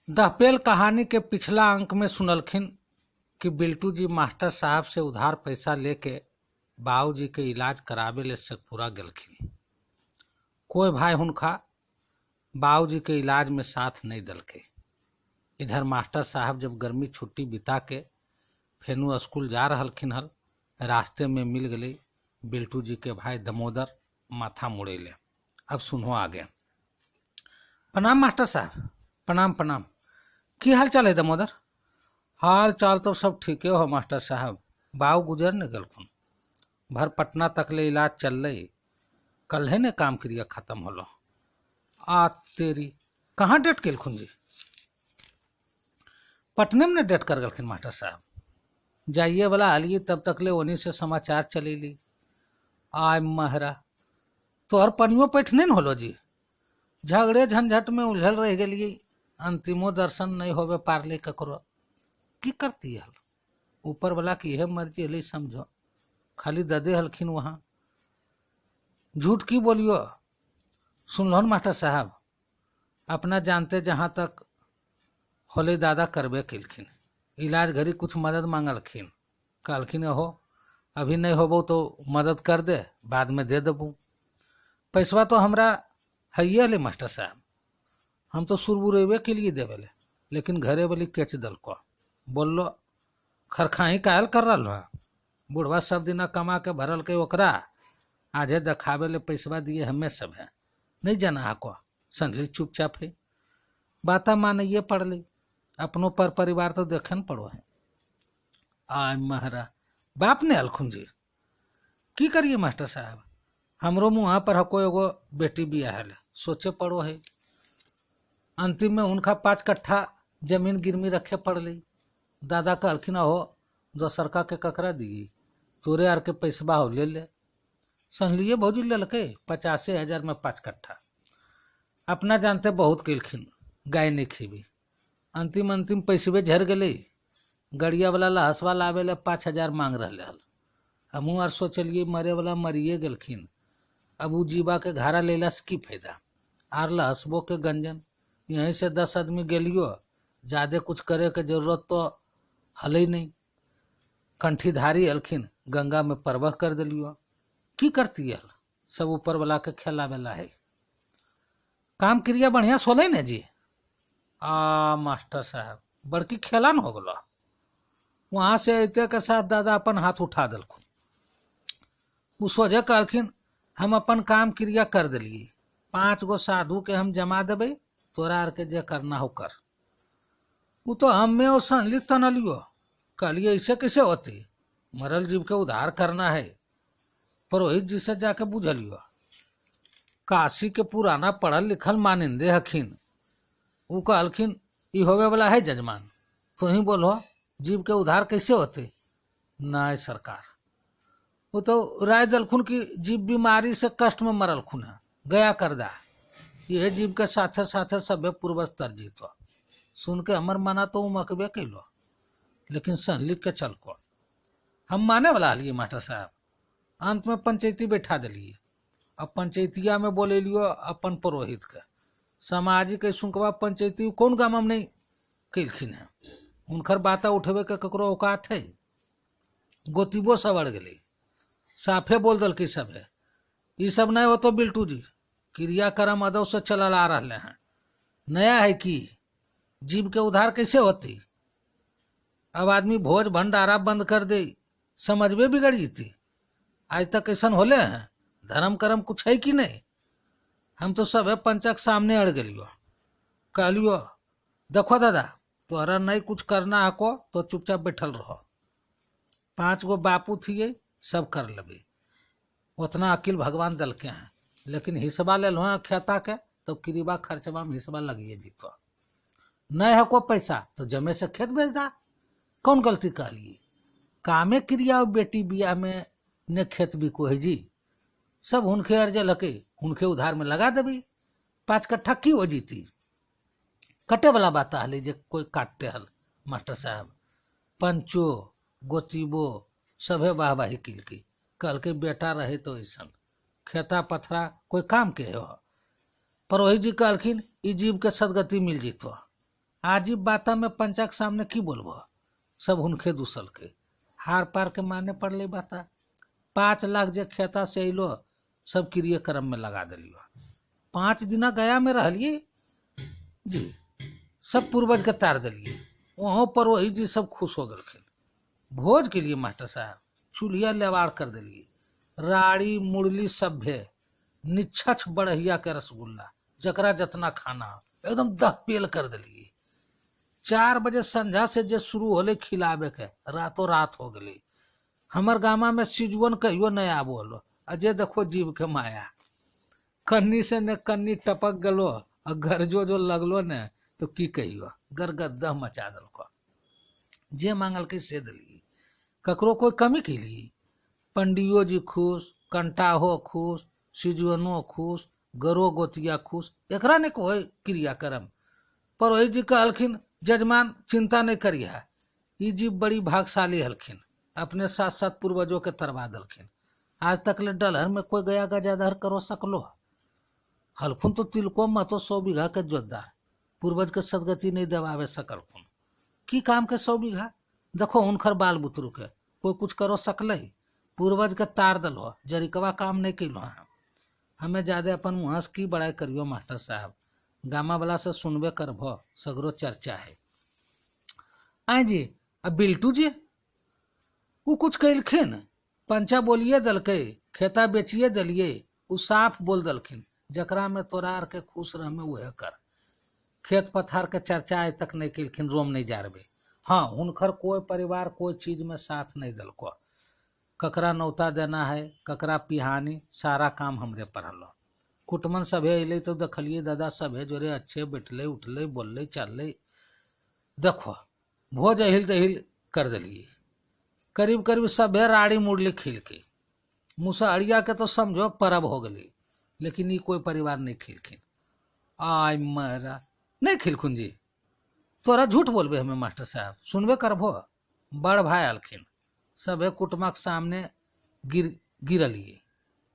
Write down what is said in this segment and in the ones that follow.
दहपेल कहानी के पिछला अंक में सुनलखिन कि बिल्टू जी मास्टर साहब से उधार पैसा लेके बाबू जी के इलाज करावे ले शेखपुरा गेलखिन। कोई भाई हुनका बाबू जी के इलाज में साथ नहीं दलके। इधर मास्टर साहब जब गर्मी छुट्टी बिता के फेनू स्कूल जा रहलखिन हल, रास्ते में मिल गई बिल्टू जी के भाई दमोदर माथा मुड़ेले। अब सुनो आगे। प्रणाम मास्टर साहब। प्रणाम प्रणाम। की हाल चाल है दमोदर? हाल चाल तो सब ठीक हो मास्टर साहब। बाबू गुजर न गलखुन, भर पटना तक ले इलाज चल रही। कल है ने काम क्रिया खत्म होलो। आ तेरी कहाँ डेट गेलखुन जी? पटने में डेट कर गलखिन मास्टर साहब। जाइए वाला हालिए तब तक ले उन्हीं से समाचार चलेली। आय महरा तोहर पनियो पैठ नहीं होलो जी। झगड़े झंझट में उलझल रह गलिए, अंतिमो दर्शन नहीं होवे पारले ककरो। की करती हल? ऊपर वाला की यह मर्जी हली समझो। खाली ददे हलखिन वहाँ। झूठ की बोलियो। सुन लो मास्टर साहब, अपना जानते जहाँ तक होले दादा करबे किलखिन। इलाज घड़ी कुछ मदद मांगलखिन, कहलखिन हो अभी नहीं होबो तो मदद कर दे, बाद में दे देबू। पैसवा तो हमरा है ले मास्टर साहब। हम तो सुरबुरेबे के लिए देवेले, लेकिन घरे वाली केच दल को बोलो खरखाही कायल कर रहा है। बुढ़वा सब दिन कमा के भरल के ओकरा आजे देखावे ले पैसवा दिए हमें सब है। नहीं जाना को संजली चुपचाप है। बाता मानिए पड़ ली, अपनों पर परिवार तो देखे न पड़ो है। आय महरा बाप ने अलखुन जी। की करिए मास्टर साहब, हमरो मुँह पर हको एगो बेटी बिया है, सोचे पड़ो है। अंतिम में उनका 5 कट्ठा जमीन गिरमी रखे पड़ ली। दादा कहलखिन हो दोसरका के ककरा दी, तोरे आर के पैसबा हो ले ले। संहलिए भौजी ललके 85,000 में 5 कट्ठा। अपना जानते बहुत किलखिन, गाय नहीं खीबी। अंतिम पैसबे झर गए। गड़िया वाला लहसवा लावे ले 5,000 मांग रहे हल। हमू आर सोचलिए मरे वाला मरिए गेलखिन, अब उ जीवा के घारा लेला से की फायदा। आर लहसबो के गंजन, यहीं से 10 आदमी गेलियो, ज्यादा कुछ करे के जरूरत तो हल ही नहीं। कंठीधारी हलखिन, गंगा में परवह कर दिलियो। की करती हल? सब ऊपर वाला के खेलावेला है। काम क्रिया बढ़िया सोले ने जी। मास्टर साहब बड़की खेला न हो गलो। वहां से अते के साथ दादा अपन हाथ उठा दलखुन। उ सोझे कहलखिन हम अपन काम क्रिया कर दिलिए, 5 गो साधु के हम जमा देबे, तोरा आर के जे करना हो कर। वो तो हमें और संलित तनलियो। कहलिए ऐसे कैसे होती, मरल जीव के उद्धार करना है। पुरोहित जी से जाके बुझलियो। काशी के पुराना पढ़ल लिखल मानिंदे हखिन। वो कहलखिन ई होवे वाला है जजमान, तो ही बोलो जीव के उद्धार कैसे होते। नहीं सरकार, वो तो राय दलखुन की जीव बीमारी से कष्ट में मरल खुन है, गया कर दा। यह जीव के साथे साथे सबे पूर्वज तरजीत। सुन के हमर माना तो उमकबे कैलो, लेकिन संलिख के चल को हम माने वाला हलिए मास्टर साहब। अंत में पंचायती बैठा दिलिए। अब पंचायतिया में बोले लियो अपन पुरोहित के। सामाजिक सुनकवा पंचायती कौन गाम में नहीं कैलखिन है। उनकर बाता उठेबे के ककरो औकात है। गोतीबो सब अड़ गई, साफे बोल दल की सब है। ये सब नहीं हो तो बिल्टू जी क्रियाक्रम अदौ से चलल आ रहे हैं। नया है कि जीव के उद्धार कैसे होती। अब आदमी भोज भंडारा बंद कर दे, समझबे बिगड़ जीती। आज तक ऐसा होले हैं, धर्म कर्म कुछ है कि नहीं। हम तो सब है पंचक सामने अड़ गलियो। कहलियो देखो दादा, तोहरा नहीं कुछ करना हको तो चुपचाप बैठल रहो। 5 गो बापू थिए, सब कर लेबे। उतना अकिल भगवान दल के हैं, लेकिन हिस्सा ले लो खेता के तो किरीबा खर्चबा में हिस्सा लगिए जीतो। नहीं है को पैसा तो जमे से खेत बेच दा। कौन गलती कर लिए? कामे क्रिया बेटी बिया में ने खेत भी को है जी। सब हुनके अर्जे लके हुनके उधार में लगा देबी। 5 कट्ठा की हो जीती। कटे वाला बात हल जे कोई काटते हल मास्टर साहब। पंचो गोतीबो सभे वाहवाही किल की कल के बेटा रहे तो ऐसा खेता पथरा कोई काम के हो। पुरोहित जी कहलखिन ई जीव के सदगति मिल जीतो। आजीब बाता में पंचा के सामने की बोलबो, सब हुनके दूसल के हार पार के माने पड़ले बाता। 5 लाख जे खेता से अलो सब क्रियाक्रम में लगा दिलियो। 5 दिना गया में रहलिए जी, सब पूर्वज के तार दिलिए। वहाँ पर वही जी सब खुश हो गलखिन। भोज के लिए मास्टर साहब चूल्हिया लेवाड़ कर दिलिए, राड़ी मुरली सभ्य निच्छछ बढ़िया के रसगुल्ला जकरा जतना खाना एकदम 10 पेल कर दिलिए। 4 बजे संझा से जे शुरू होले खिलावे के रातों रात हो गई। हमर गामा में सिजुअन कहियो नहीं आबो हलो, अजय देखो जीव के माया, कन्नी से ने कन्नी टपक गलो और घर जो लगलो ने तो की कहियो गरगद्दा मचा दलको। जे मांगल के से दिली, ककरो कोई कमी के लिए। पंडियो जी खुश, कंटाहो खुश, सिजुअनो खुश, गरो गोतिया खुश, एकरा ने कोई क्रियाक्रम। पर वही जी कहलखिन जजमान चिंता नहीं करिए, ई जी बड़ी भागशाली हलखिन, अपने साथ साथ पूर्वजों के तरवा दलखिन। आज तक ले डलहर में कोई गया गजाधर करो सकलो हलखुन तो तिलको मतो 100 बीघा के जोतदार, पूर्वज के सदगति नहीं दबावे सकलखुन। की काम के 100 बीघा देखो हुनकर बाल बुतरू के कोई कुछ करो सकल, पूर्वज के तार दलो जरिकवा काम नहीं किलो है। हमें ज्यादा अपन मुहस की बड़ाई करियो मास्टर साहब, गामा वाला से सुनबे करभो, सगरो चर्चा है। आए जी अब बिल्टू जी वो कुछ कैलखिन, पंचा बोलिए दलके, खेता बेचिए दलिए, उ साफ बोल दलखिन जकरा में तोरार के खुश रह में वह कर। खेत पथार के चर्चा आज तक नहीं कैलखिन, रोम नहीं जारबे। हाँ हुनकर कोई परिवार कोई चीज में साथ नहीं दलको, ककरा नौता देना है ककरा पिहानी सारा काम हमरे पर हलो। कुटमन सभे अले तो देखलिए दादा सभे जोरे अच्छे बैठले उठले बोलले चलले, देखो भोज अहिल दहिल कर दिलिए। करीब करीब सभे राड़ी मुड़ली खिल के, मुसहरिया के तो समझो परब हो गई, लेकिन ये कोई परिवार नहीं खिलखिन। आय मरा नहीं खिलखुन जी, तोरा झूठ बोलबे हमें मास्टर साहब, सुनबे करबो। बड़ भाई अलखिन, सभे कुटुम्बक सामने गिरलिए,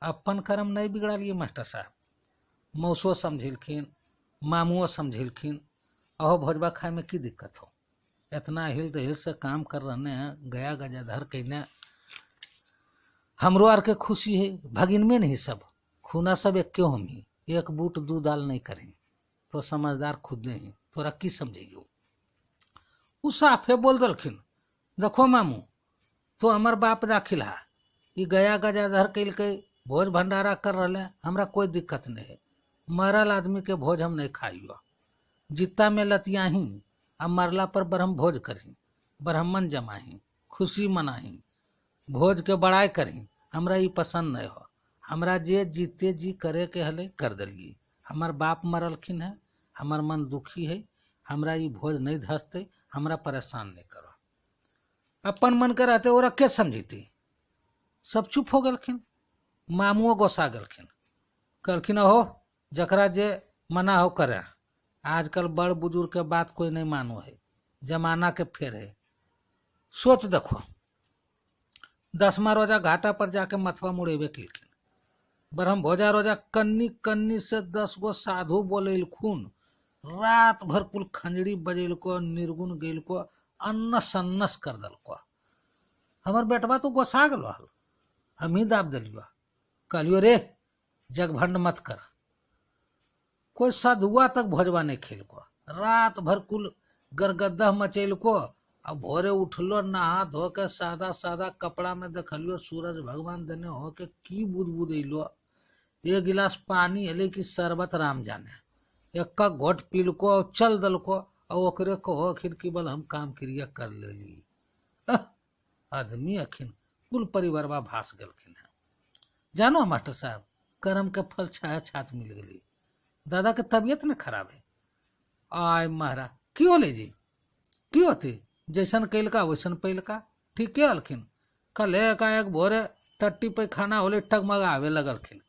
अपन कर्म नहीं बिगड़लिए मास्टर साहब। मौसो समझिलखिन, मामुओ समझिलखिन, अहो भोजबा खाए में की दिक्कत हो, इतना हिल दहिल से काम कर रहने हैं, गया गजाधर कहने हमरो आर के खुशी है। भगिन में नहीं सब खूना सब एक क्यों हम ही, एक बूट 2 दाल नहीं करें तो समझदार खुद नहीं, तोरा की समझियो। उ साफे बोल दलखिन देखो मामू तो हमार बाप दाखिल है, ये गया गजाधर कैल के भोज भंडारा कर रहे, हमरा कोई दिक्कत नहीं है। मरल आदमी के भोज हम नहीं खाइयो, जितना में लतियाही अब मरला पर ब्रह्म भोज करी, ब्राह्मण जमाही, खुशी मनाही, भोज के बड़ाई करी, हमरा ये पसंद नहीं हो। हमरा जे जीते जी करे के हले कर दिलिए। हमार बाप मरलखिन है, हमार मन दुखी है, हमरा ये भोज नहीं धसते, हमरा परेशान नहीं करो। अपन मन के रहते और के समझीती, सब चुप हो गलखिन। मामुओ गोसा गलखिन, कहलखिन हो जकरा जे मना हो करे, आजकल बड़ बुजुर्ग के बात कोई नहीं मानो है, जमाना के फेर है। सोच देखो 10वां रोजा घाटा पर जाके मथवा मुड़ेबे किलखिन, ब्रह्म भोजा रोजा कन्नी कन्नी से 10 गो साधु बोले खून, रात भर कुल खंजड़ी बजेल को, निर्गुण गेल को, अन्नस अन्नस कर दल को। हमार बेटवा तो गोसा गलो हल, हम ही दाब दिलियो, कहलियो रे जगभंड मत कर। कोई साधुआ तक भोजवा नहीं खेल को, रात भर कुल गरगद्दा मचेल को। अब भोरे उठलो नहा धो के सादा सादा कपड़ा में देखलियो सूरज भगवान देने हो के की बुद अलो, 1 गिलास पानी हले की शरबत राम जाने, एक घोट पील को चल दल को, और ओकरे कहो अखिन की बल हम काम क्रिया कर लेली। आदमी अखिन कुल परिवारवा भास गलखिन है। जानो मास्टर साहब कर्म के फल छाया छात मिल गई। दादा के तबीयत न खराब है। आय महारा क्यों ले जी, क्यों होती जैसन कैलका वैसन पैलका, ठीक है अलखिन। कल एकाएक भोरे टट्टी पे खाना होले टगमगावे लगलखिन,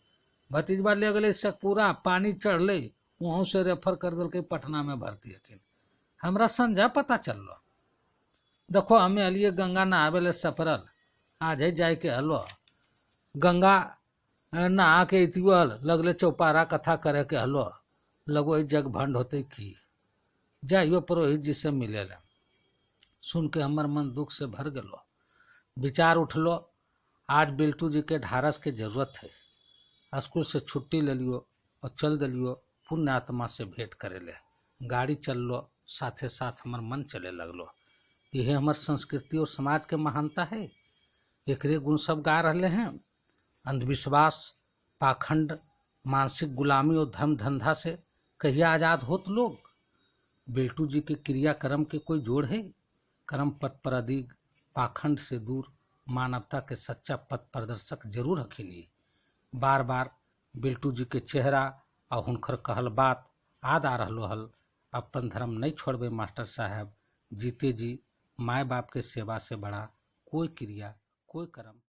भतीजबा ले गए से पूरा पानी चढ़ले, वहां से रेफर कर दल के पटना में भर्ती हकिन। हमरा संझा पता चललो, देखो हमें अलिए गंगा नहावे ले सफरल, आज है जाए के हलो गंगा नहा के इतिवल लगले चौपारा कथा करे के हलो, लगो जग भंड होते की जाइयो पुरोहित जी से मिले ले। सुन के हमर मन दुख से भर गलो। विचार उठलो, आज बिल्टू जी के ढारस के जरूरत है। स्कूल से छुट्टी ले लियो और चल दिलियो पुण्य आत्मा से भेंट करे ले। गाड़ी चल लो, साथे साथ हमर मन चले लगलो। यह हमर संस्कृति और समाज के महानता है। एकरे गुण सब गा रहे हैं। अंधविश्वास, पाखंड, मानसिक गुलामी और धर्म धंधा से कहिया आजाद होत लोग। बिल्टू जी के क्रियाक्रम के कोई जोड़ है। कर्म पथ पर अधिक, पाखंड से दूर, मानवता के सच्चा पथ प्रदर्शक जरूर हखिनी। बार बार बिल्टू जी के चेहरा और हुनकर कहल बात याद आ रहलो हल। अपन धर्म नहीं छोड़बे मास्टर साहब। जीते जी माए बाप के सेवा से बड़ा कोई क्रिया, कोई कर्म